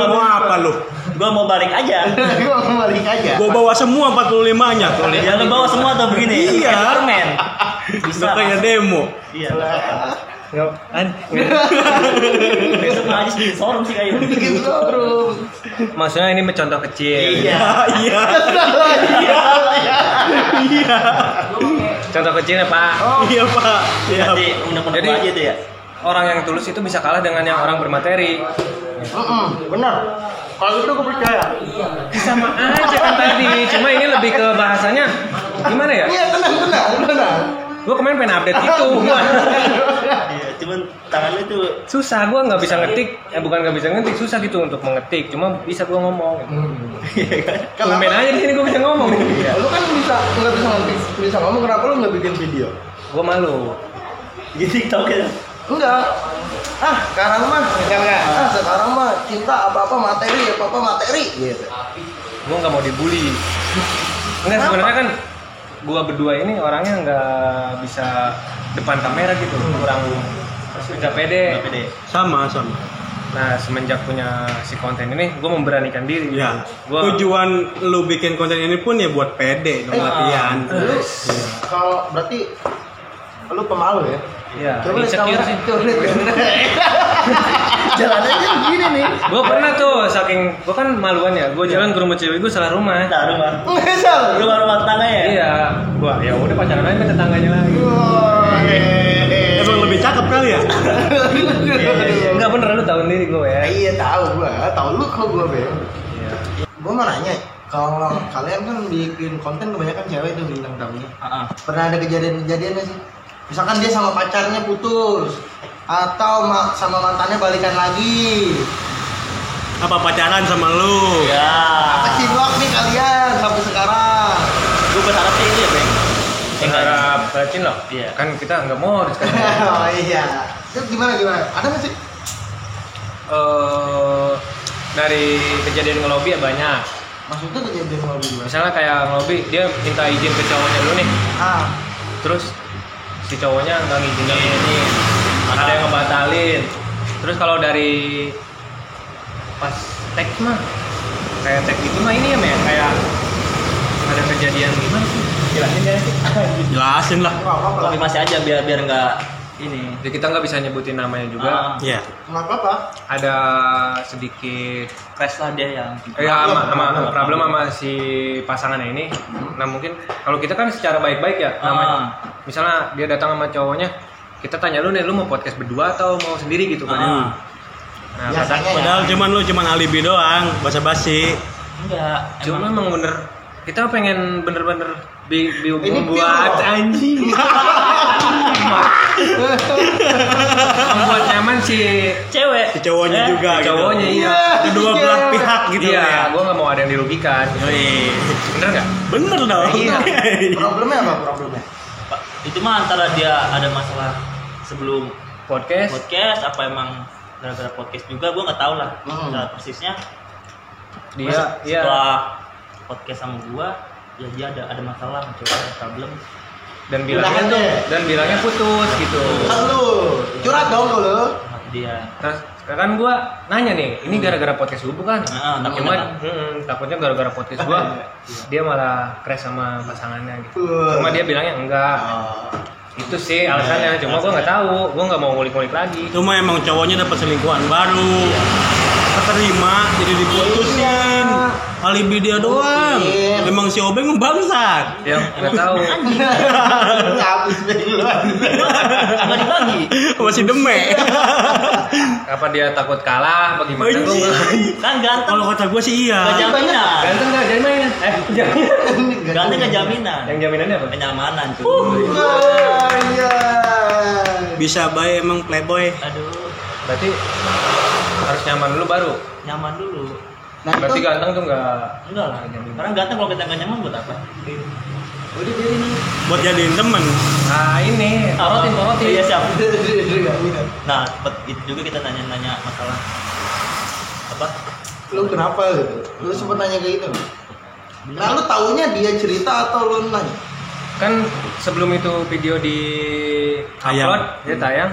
Mau apa lu? Gua mau balik aja. gua mau balik aja. Gua bawa semua 45-nya. Ya lu bawa semua tuh begini. Iya. Kayak permen. Bisa. Udah kayak demo. Iya. Besok aja sih showroom sih kayak Bikin showroom. Maksudnya ini contoh kecil. Iya. Iya. Iya. Contoh kecilnya Pak. Iya, Pak. Iya. Nanti undang-undang Jadi- aja tuh ya. Orang yang tulus itu bisa kalah dengan yang orang bermateri. Benar. Kalau itu gua percaya. Sama aja kan tadi. Cuma ini lebih ke bahasanya gimana ya? Iya, tenang. Gue kemarin pengen update itu. Iya, cuman tangan lu tuh Susah, gue nggak bisa ngetik. Bukan nggak bisa ngetik, susah gitu untuk mengetik. Cuma bisa gue ngomong. Tumben aja di sini gue bisa ngomong. Lu kan nggak bisa ngerti, bisa ngomong, kenapa lu nggak bikin video? Gue malu. di TikTok ya. Enggak. Sekarang mah, sekarang mah cinta apa-apa materi gitu. Gue nggak mau dibully. Enggak, sebenarnya kan gue berdua ini orangnya nggak bisa depan kamera gitu, kurang nggak pede. Sama. Nah semenjak punya si konten ini, gue memberanikan diri. Ya. Gua- Tujuan lu bikin konten ini pun ya buat pede dong latihan. Lu kalau berarti lu pemalu ya? Iya. Coba lihat Insecure kamera, sih. coba lihat. Jalannya begini nih. Gue pernah tuh saking gue kan maluan ya, gue jalan ke rumah cewek gue salah rumah. Nah, rumah. Ngesel. Rumah tangga ya? Iya, gua ya udah pacaran aja ke tetangganya lagi. Emang lebih cakep kali ya? Enggak bener lu tahu sendiri gue ya. Iya tahu gua, tahu lu kok gua be. Iya. Gua mau nanya, kalau kalian kan bikin konten kebanyakan cewek tuh bintang tamunya. Heeh. Pernah ada kejadian-kejadian nggak sih? Misalkan dia sama pacarnya putus atau sama mantannya balikan lagi. Apa pacaran sama lu? Ya. Apa cinlok nih kalian sampai sekarang? Gue berharap sih itu ya, Bang. Harap bacin loh. Iya. Kan kita nggak mau sekarang. Oh iya. Itu gimana? Ada nggak sih? Dari kejadian ngelobi ya banyak. Maksudnya kejadian mau gimana? Misalnya kayak ngelobi, dia minta izin ke cowoknya dulu nih. Terus si cowoknya nggak ngizinin, ada yang ngebatalin. Terus kalau dari pas teks mah kayak teks itu mah ini ya men, kayak ada kejadian gimana sih? Jelasin deh sih. Jelasin lah. Konfirmasi aja biar nggak ini. Jadi kita nggak bisa nyebutin namanya juga. Iya. Nggak apa-apa. Ada sedikit Crash lah dia yang. ya sama problem sama si pasangannya ini. Nah mungkin kalau kita kan secara baik-baik ya namanya. Misalnya dia datang sama cowoknya, kita tanya lu nih, lu mau podcast berdua atau mau sendiri gitu kan? Nah, Biasanya Padahal cuman alibi doang, basa-basi. Enggak. cuma emang bener kita pengen bener-bener Ini membuat pure. anjing membuat nyaman si cewek. Si cowoknya juga si cowoknya gitu. iya Kedua belah pihak gitu iya ya. gue nggak mau ada yang dirugikan bener nggak Bener dong. Iya. Problemnya apa problemnya? Pak, itu mah antara dia ada masalah sebelum podcast podcast apa emang gara-gara podcast juga gue nggak tahu lah secara persisnya. dia Terus iya setelah podcast sama gue ya dia ada masalah mencoba ada problem dan bilangnya Udahan tuh deh. dan bilangnya putus gitu Kan lu curhat dong lu. sama dia. nah sekarang gue nanya nih ini gara-gara podcast gue bukan Takutnya cuman kan. takutnya gara-gara podcast gue dia malah crash sama pasangannya gitu Wah. cuma dia bilangnya enggak itu sih alasannya cuma gue nggak tahu gue nggak mau ngulik-ngulik lagi Cuma emang cowoknya dapat selingkuhan baru. Keterima jadi diputusin. Alibi dia doang. Mungkin. Memang si Obeng bangsat. ya nggak tahu Habis duluan. Nggak dibagi. Masih demek. apa dia takut kalah apa gimana gue nggak Kan ganteng. Kalau kata gue sih iya. Gak jaminan. ganteng nggak jadi main jaminan Ganteng gak jaminan. yang jaminannya apa Kenyamanan cuy. Wah, iya. Bisa baik emang playboy. Aduh, berarti harus nyaman dulu baru nyaman dulu. Nah, berarti itu ganteng tuh nggak Enggak lah. Karena ganteng kalau kita nggak nyaman buat apa? udah biarin nih. Buat jadiin temen. nah ini torotin Iya siap. Nah, sempet itu juga kita nanya-nanya masalah apa? Lu kenapa gitu? Lu sempet nanya kayak gitu. Nah, lu taunya dia cerita atau lu nanya? kan sebelum itu video di Tayang. upload dia tayang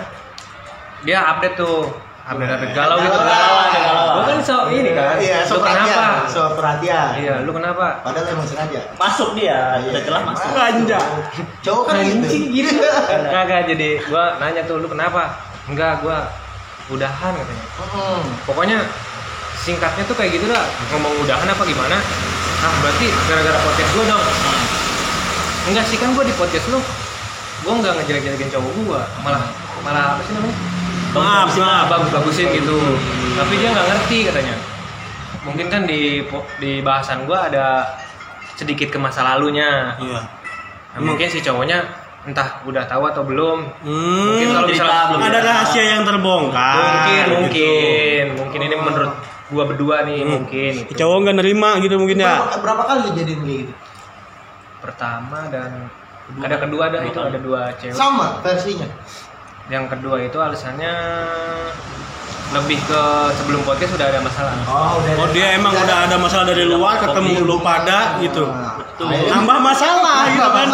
dia update tuh update galau gitu Galau. gue kan so ini kan Iya, lu kenapa so perhatian. iya lu kenapa Padahal emang sengaja. Masuk dia, udah jelas masuk. Ganja. Cowok kan gitu. kagak jadi gua nanya tuh lu kenapa enggak gua udahan katanya pokoknya singkatnya tuh kayak gitu dah ngomong udahan apa gimana nah berarti gara-gara podcast gua dong enggak sih kan gua di podcast lu gua nggak ngejelek-jelekin cowok gua malah apa sih namanya Maaf. bagus-bagusin gitu tapi dia nggak ngerti katanya mungkin kan di bahasan gua ada sedikit ke masa lalunya Iya. nah, mungkin si cowoknya entah udah tahu atau belum mungkin kalau cerita misalnya belum Ada rahasia yang terbongkar. mungkin ini menurut gua berdua nih mungkin Si gitu. cowok nggak nerima gitu mungkin ya. Berapa kali dijadiin kayak gitu? Pertama dan ada kedua ada itu ada dua cewek Sama versinya. yang kedua itu alasannya lebih ke sebelum podcast sudah ada masalah Oh dia emang udah ada masalah dari luar ketemu lu pada gitu. Betul. Tambah masalah gitu kan.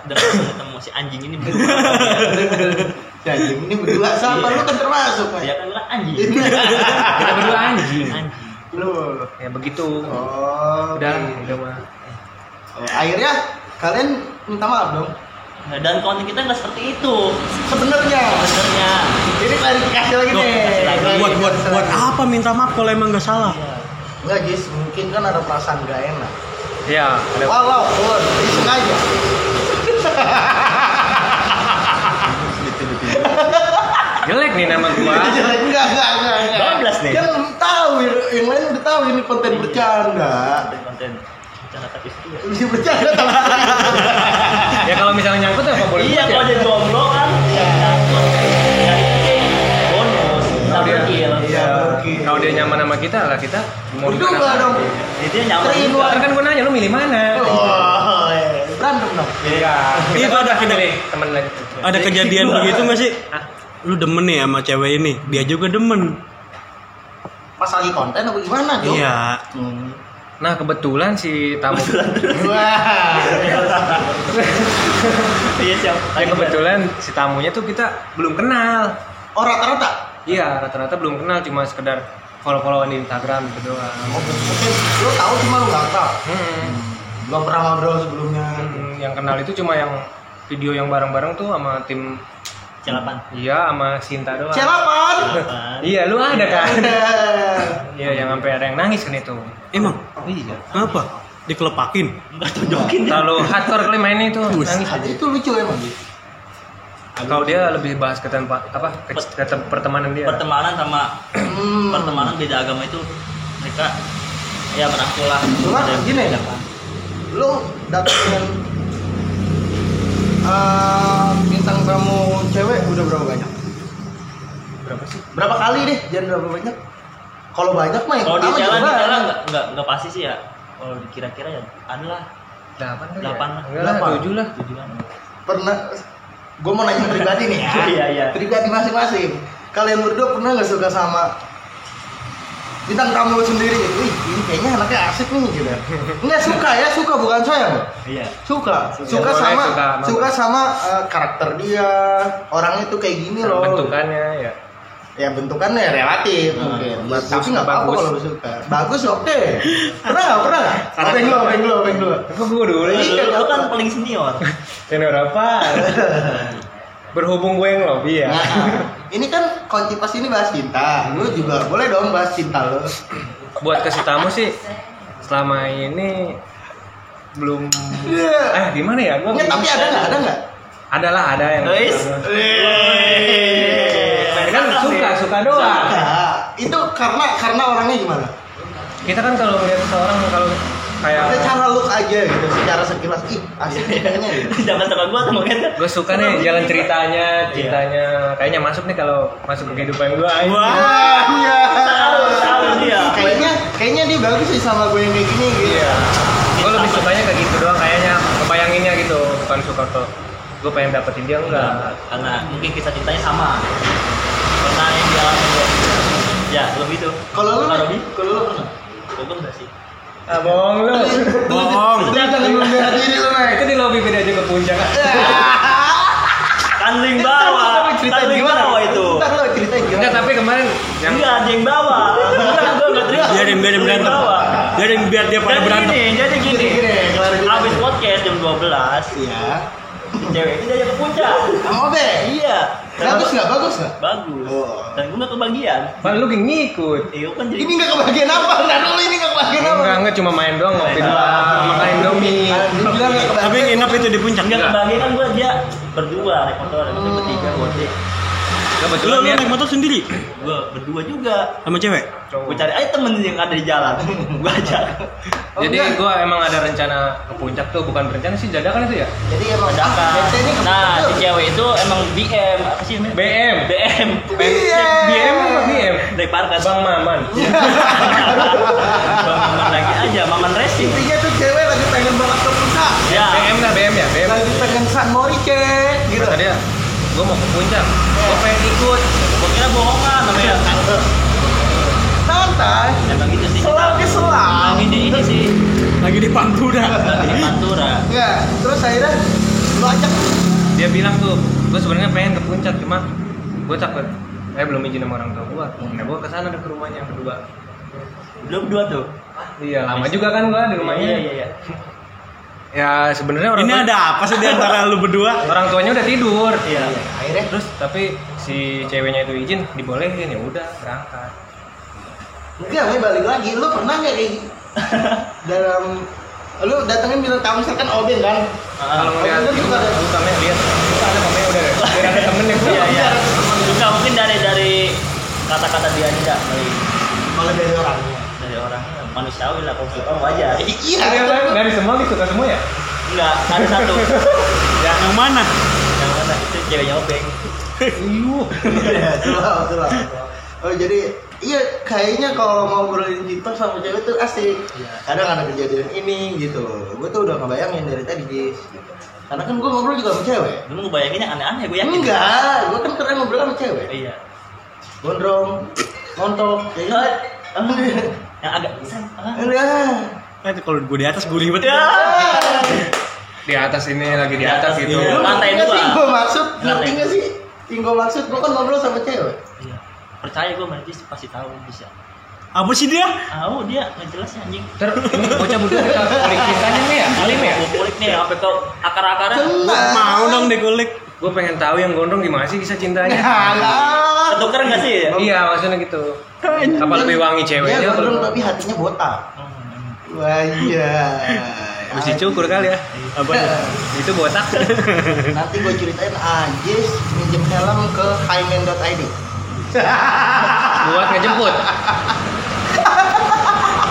Dengan ketemu si anjing ini berdua. Anjing ini berdua sama lu kan termasuk, Mas. Dia kan bilang anjing. kita berdua anjing Anjing. Lu. ya begitu Oh. udah oke. udah mah Akhirnya kalian minta maaf dong. Nah, dan konten kita nggak seperti itu Sebenarnya. sebenarnya. Ini klarifikasi lagi Loh, nih. buat apa minta maaf kalau emang nggak salah? Iya. Enggak, Jis, mungkin kan ada perasaan gak enak. ya ada Walaupun disengaja. jelek nih nama gua Enggak. Bablas nih. Kan tahu, yang lain udah tahu ini konten bercanda. Konten bicara tapi itu ya. Bisa bercanda tapi ya kalau misalnya nyangkut apa boleh Iya buat ya? kalau dia jomblo kan Kalau dia nyaman sama kita lah kita mau Berdua gimana? dong. Itu yang nyaman Three in juga. one. Kan gue nanya lu milih mana? Oh, berantem dong. Iya. Iya, Kita ada- udah milih temen lagi. Ada kejadian begitu nggak sih? Hah? Lu demen nih sama cewek ini, dia juga demen. Pas lagi konten apa gimana, Jo? Iya. Nah kebetulan si tamu Wah. Iya siap. ya kebetulan si tamunya tuh kita belum kenal. Oh, rata-rata. Iya rata-rata belum kenal, cuma sekedar follow-followan di Instagram gitu doang. Oh, mungkin lu tahu cuma lu nggak tahu. Belum pernah ngobrol sebelumnya. Yang kenal itu cuma yang video yang bareng-bareng tuh sama tim. Celapan. Iya sama Sinta doang. Celapan. Iya lu ada kan? Ada. Iya yang sampai ada yang nangis kan itu. Emang? Iya. Kenapa? Dikelepakin? Enggak tunjukin. Terlalu hardcore kali mainnya itu. Bus. Nangis. Itu lucu emang. Kalau dia lebih bahas ke tempat apa? Ke pertemanan dia. Pertemanan sama pertemanan beda agama itu mereka ya merangkul lah. Cuma Ada yang gini, beda apa. lu datengin bintang tamu cewek udah berapa banyak? Berapa sih? Berapa kali deh? Jangan berapa banyak? Kalau banyak mah yang Kalau di pertama jalan juga kita banyak. nggak pasti sih ya. Kalau dikira-kira ya adalah 8 kali. 8 ya? lah. Enggak lah, 7 lah. tujuan. Pernah gue mau nanya pribadi nih ya. Iya, iya. Pribadi masing-masing. Kalian berdua pernah nggak suka sama bintang tamu lu sendiri? Wih, ini kayaknya anaknya asik nih gitu. Enggak suka ya, suka bukan sayang. Iya. Suka Boleh, sama suka sama karakter dia, orangnya tuh kayak gini loh. Bentukannya ya. Ya bentukannya relatif mungkin. bagus, Tapi nggak apa-apa bagus. kalau lu suka. Bagus oke. Pernah nggak? Openg lu. Kok gue dulu Lu, lu kan paling senior. senior apa? Berhubung gue yang lobby ya. Nah, ini kan kunci pas ini bahas cinta. Lu juga boleh dong bahas cinta lu. Buat kasih tamu sih selama ini belum gimana ya? Gua Nggak, tapi ada nggak? Adalah ada yang Guys. kan suka doang. Nah, itu karena orangnya gimana? Kita kan kalau melihat seseorang kalau kayak Secara look aja gitu, secara sekilas asik nih kayaknya gitu. Jangan sama gua tuh mungkin. gue suka nih jalan ceritanya kayaknya masuk nih kalau masuk ke kehidupan gue. Wah, iya. Tahu dia. Kayaknya dia bagus sih sama gue yang kayak gini gitu. Iya. Gue lebih sukanya kayak gitu doang kayaknya, kebayanginnya gitu, bukan suka tuh. Gue pengen dapetin dia enggak. Karena mungkin kisah cintanya sama. Karena yang dialami gua. Ya, lebih itu. Kalau lu Robi? pernah? Gua enggak sih. Ah bohong lu. Bohong. Lu jangan membela diri lu, Mek. Itu di lobby beda aja ke puncak. Tanding bawah. Tanding bawah itu. Ntar lo ceritain Enggak, gimana. tapi kemarin yang Enggak, ada yang bawa. Enggak, gua enggak terima. Biarin berantem. Bawa. Biar dia pada berantem. Jadi gini. Gini, kelar gitu. Habis podcast jam 12, Iya. cewek itu diajak ke puncak. Sama Obe. Iya. Bagus nggak? Bagus. Oh. Dan gue nggak kebagian. Pan lu ngikut. Iya kan jadi. Ini nggak kebagian apa? Ntar dulu ini nggak kebagian apa? Enggak cuma main doang ngopi doang, makan Indomie. Dia bilang nggak kebagian. Tapi nginep itu di puncak. Enggak kebagian kan gue dia berdua naik motor, itu bertiga gojek. Kebetulan Lu dia naik motor sendiri Gue berdua juga. sama cewek? Gue cari aja temen yang ada di jalan. Gue ajak. Jadi enggak. gua emang ada rencana ke puncak tuh, bukan rencana sih dadakan itu ya. Jadi emang Dadakan. bete ini Nah, si cewek itu emang BM apa sih namanya? BM. BM. BM apa BM? Dari Parkas. Bang Maman. Bang Maman lagi aja, Maman Racing. Intinya tuh cewek lagi pengen banget ke puncak. Ya. BM lah BM ya, BM. Lagi pengen San Morice gitu. Kata dia, gua mau ke puncak. Gua pengen ikut. Gue kira bohongan namanya. Santai. Emang gitu sih. Selagi selang. Lagi di ini sih. Lagi di Pantura. Lagi di Pantura. Enggak. Terus akhirnya lu ajak. Dia bilang tuh, gua sebenarnya pengen ke puncak cuma gua takut belum izin sama orang tua gua. Nah, gua kesana ke rumahnya yang kedua. Belum dua tuh. Iya, lama juga kan gua di rumahnya. Iya. Ya sebenarnya orang Ini tua- ada apa sih di antara lu berdua? orang tuanya udah tidur. Iya. Akhirnya Terus tapi si ceweknya itu izin, dibolehin ya udah berangkat. enggak, gue balik lagi. Lu pernah nggak kayak gitu? Dalam lu datengin bilang tamu misalkan Oben kan? Kalau ngeliat Oben kan suka ada utamanya lihat, suka ada mamanya udah deh. Biar ada temennya. Iya, iya. Juga mungkin dari kata-kata dia aja kali. kalau dari orangnya. Dari orangnya manusiawi lah, kalau suka wajar. Iya. Dari semua nih suka semua ya? Enggak, ada satu. Yang mana? Yang mana itu ceweknya Obeng. Iya, itulah. Oh jadi Iya, kayaknya kalau mau ngobrolin TikTok sama cewek tuh asik. Kadang ada kejadian ini gitu. Gue tuh udah ngebayangin dari tadi, Jis. Karena kan gue ngobrol juga sama cewek. Dulu ngebayanginnya aneh-aneh, gue yakin. Enggak, gue kan keren ngobrol sama cewek. Iya. Gondrong, montok, ya kan? Yang agak Enggak. Kalau gue di atas gue ribet. Di atas ini lagi di atas gitu. Iya. Lu Lantai ngerti nggak dua. sih gue maksud? Ngerti Lantai. nggak sih? Yang gue maksud, gue kan ngobrol sama cewek. Iya. Percaya gue berarti pasti tahu bisa. Apa sih dia? Tahu dia ngejelasnya anjing. Terus ini bocah berdua kita kulik cintanya nih ya, alim ya. Gue kulik nih sampai ke akar-akarnya. Tenang. Mau dong dikulik. Gue pengen tahu yang gondrong gimana sih kisah cintanya. Alah. Ketuker nggak sih? Ya? Iya maksudnya gitu. Apa lebih wangi Dia ceweknya? gondrong tapi hatinya botak. Wah iya. Mesti cukur kali ya. Apa? Itu botak. Nanti gue ceritain aja minjem helm ke highman.id. Buat ngejemput.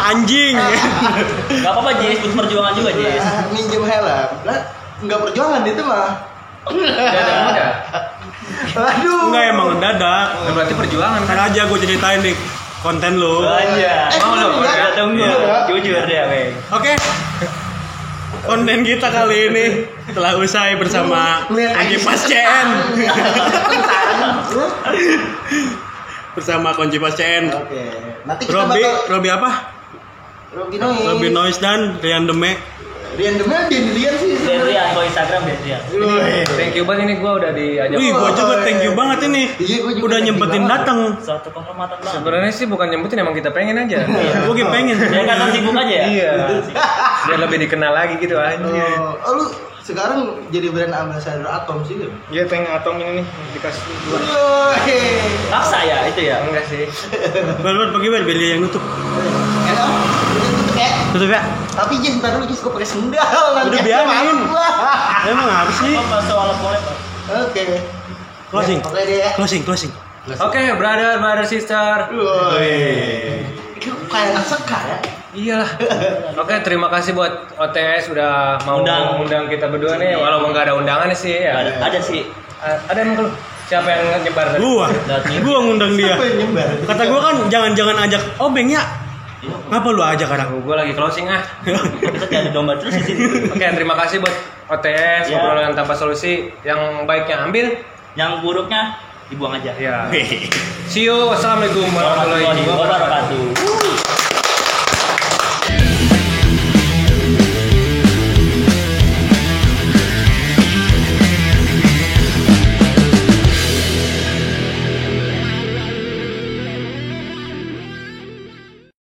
Anjing. Gak apa-apa Jis, butuh perjuangan juga Jis. Minjem helm. Lah nggak perjuangan itu mah. Dadah muda. Aduh. Enggak emang mendadak. Nah, berarti perjuangan Ntar kan. aja gue ceritain nih konten lu. Aja. Mau lo? Kita tunggu. Iya. Jujur dia, Bang. Oke. Konten kita kali ini telah usai bersama Konjipas CN. Bersama Konjipas CN. Oke. Nanti kita Robi apa? Robi Noise. Robi Noise dan Rian Deme. Rian Demel Rian sih. Rian, kalau Instagram Rian. Thank you banget ini gue udah diajak. Wih, gua juga thank you banget ini. Iya, gua juga Udah thank you nyempetin banget. datang. Suatu kehormatan banget. Sebenarnya sih bukan nyembutin, emang kita pengen aja. Gue pengen. Dia kan sibuk aja ya. Iya. Biar lebih dikenal lagi gitu aja. Oh, lu sekarang jadi brand ambassador Atom sih lu? Iya, tank atom ini nih dikasih dua. Paksa ya itu ya. Enggak sih. Bal pergi bal beli yang nutup. Enak. Tutup ya. Tapi Jis, ntar dulu Jis, gue pakai sendal nanti. Udah biarin. Emang apa sih? Apa soal boleh Pak? Oke. Closing. Oke deh ya. Closing. Oke, brother, sister. Woi. Itu kayak nggak seka ya. Iyalah. Oke, terima kasih buat OTS udah mau undang kita berdua nih, walaupun nggak ada undangan sih ya. Ada sih. Ada emang lu? Siapa yang nyebar tadi? Gua ngundang dia. Siapa yang nyebar? Kata gua kan jangan ajak Obeng ya. Ngapa lu ajak kadang? Gue lagi closing ah. Kita jadi domba terus di sini. Oke, terima kasih buat OTS Ya. obrolan tanpa solusi. Yang baiknya ambil, Yang buruknya dibuang aja. ya. See you. Wassalamualaikum warahmatullahi Warahmatullahi wabarakatuh. wabarakatuh.